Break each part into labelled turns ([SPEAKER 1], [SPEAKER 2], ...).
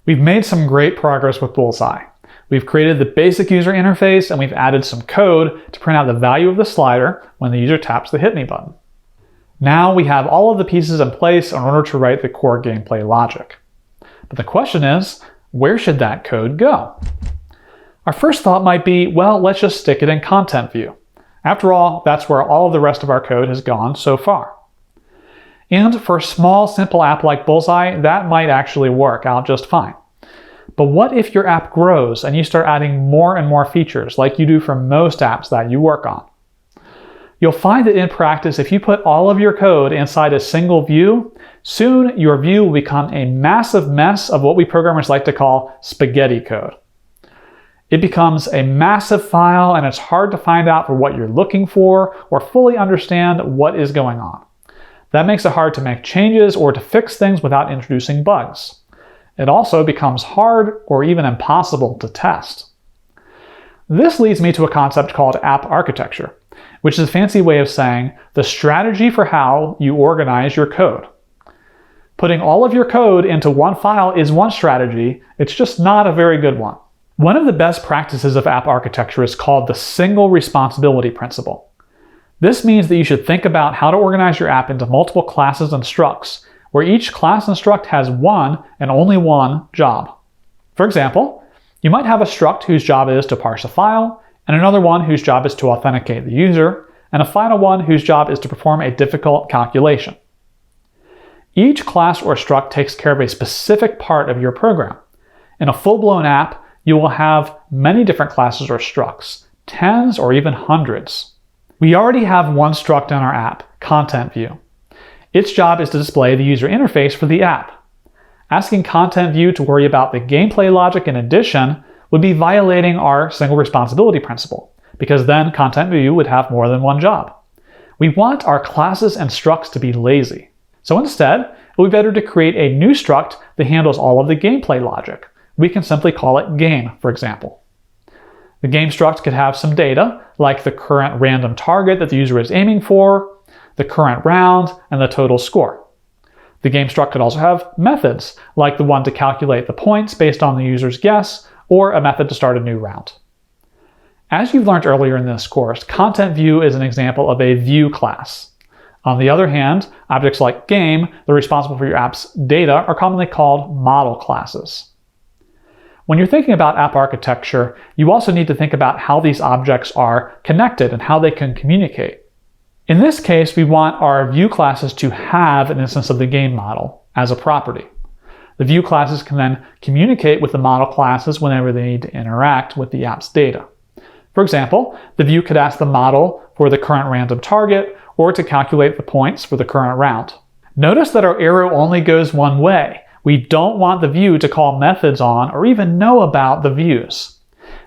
[SPEAKER 1] We've made some great progress with Bullseye. We've created the basic user interface and we've added some code to print out the value of the slider when the user taps the Hit Me button. Now we have all of the pieces in place in order to write the core gameplay logic. But the question is, where should that code go? Our first thought might be, well, let's just stick it in Content View. After all, that's where all of the rest of our code has gone so far. And for a small, simple app like Bullseye, that might actually work out just fine. But what if your app grows and you start adding more and more features like you do for most apps that you work on? You'll find that in practice, if you put all of your code inside a single view, soon your view will become a massive mess of what we programmers like to call spaghetti code. It becomes a massive file and it's hard to find out for what you're looking for or fully understand what is going on. That makes it hard to make changes or to fix things without introducing bugs. It also becomes hard or even impossible to test. This leads me to a concept called app architecture, which is a fancy way of saying the strategy for how you organize your code. Putting all of your code into one file is one strategy, it's just not a very good one. One of the best practices of app architecture is called the single responsibility principle. This means that you should think about how to organize your app into multiple classes and structs, where each class and struct has one and only one job. For example, you might have a struct whose job is to parse a file, and another one whose job is to authenticate the user, and a final one whose job is to perform a difficult calculation. Each class or struct takes care of a specific part of your program. In a full-blown app, you will have many different classes or structs, tens or even hundreds. We already have one struct in our app, Content View. Its job is to display the user interface for the app. Asking Content View to worry about the gameplay logic in addition would be violating our single responsibility principle, because then Content View would have more than one job. We want our classes and structs to be lazy. So instead, it would be better to create a new struct that handles all of the gameplay logic. We can simply call it game, for example. The game struct could have some data, like the current random target that the user is aiming for, the current round, and the total score. The game struct could also have methods, like the one to calculate the points based on the user's guess, or a method to start a new round. As you've learned earlier in this course, Content View is an example of a view class. On the other hand, objects like game, that are responsible for your app's data, are commonly called model classes. When you're thinking about app architecture, you also need to think about how these objects are connected and how they can communicate. In this case, we want our view classes to have an instance of the game model as a property. The view classes can then communicate with the model classes whenever they need to interact with the app's data. For example, the view could ask the model for the current random target or to calculate the points for the current round. Notice that our arrow only goes one way. We don't want the view to call methods on or even know about the views.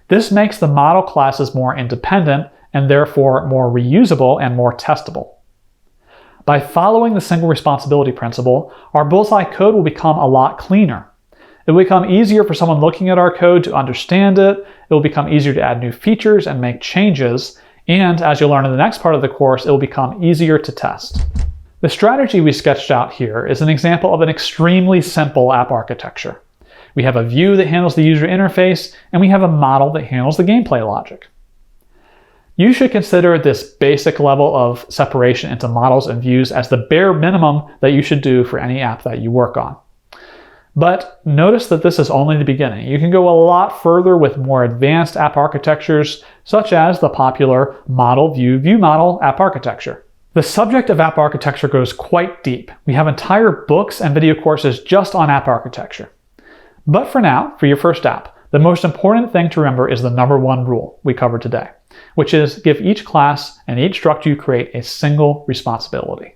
[SPEAKER 1] This makes the model classes more independent and therefore more reusable and more testable. By following the single responsibility principle, our Bullseye code will become a lot cleaner. It will become easier for someone looking at our code to understand it, it will become easier to add new features and make changes, and as you'll learn in the next part of the course, it will become easier to test. The strategy we sketched out here is an example of an extremely simple app architecture. We have a view that handles the user interface, and we have a model that handles the gameplay logic. You should consider this basic level of separation into models and views as the bare minimum that you should do for any app that you work on. But notice that this is only the beginning. You can go a lot further with more advanced app architectures, such as the popular model view view model app architecture. The subject of app architecture goes quite deep. We have entire books and video courses just on app architecture. But for now, for your first app, the most important thing to remember is the number one rule we covered today, which is give each class and each struct you create a single responsibility.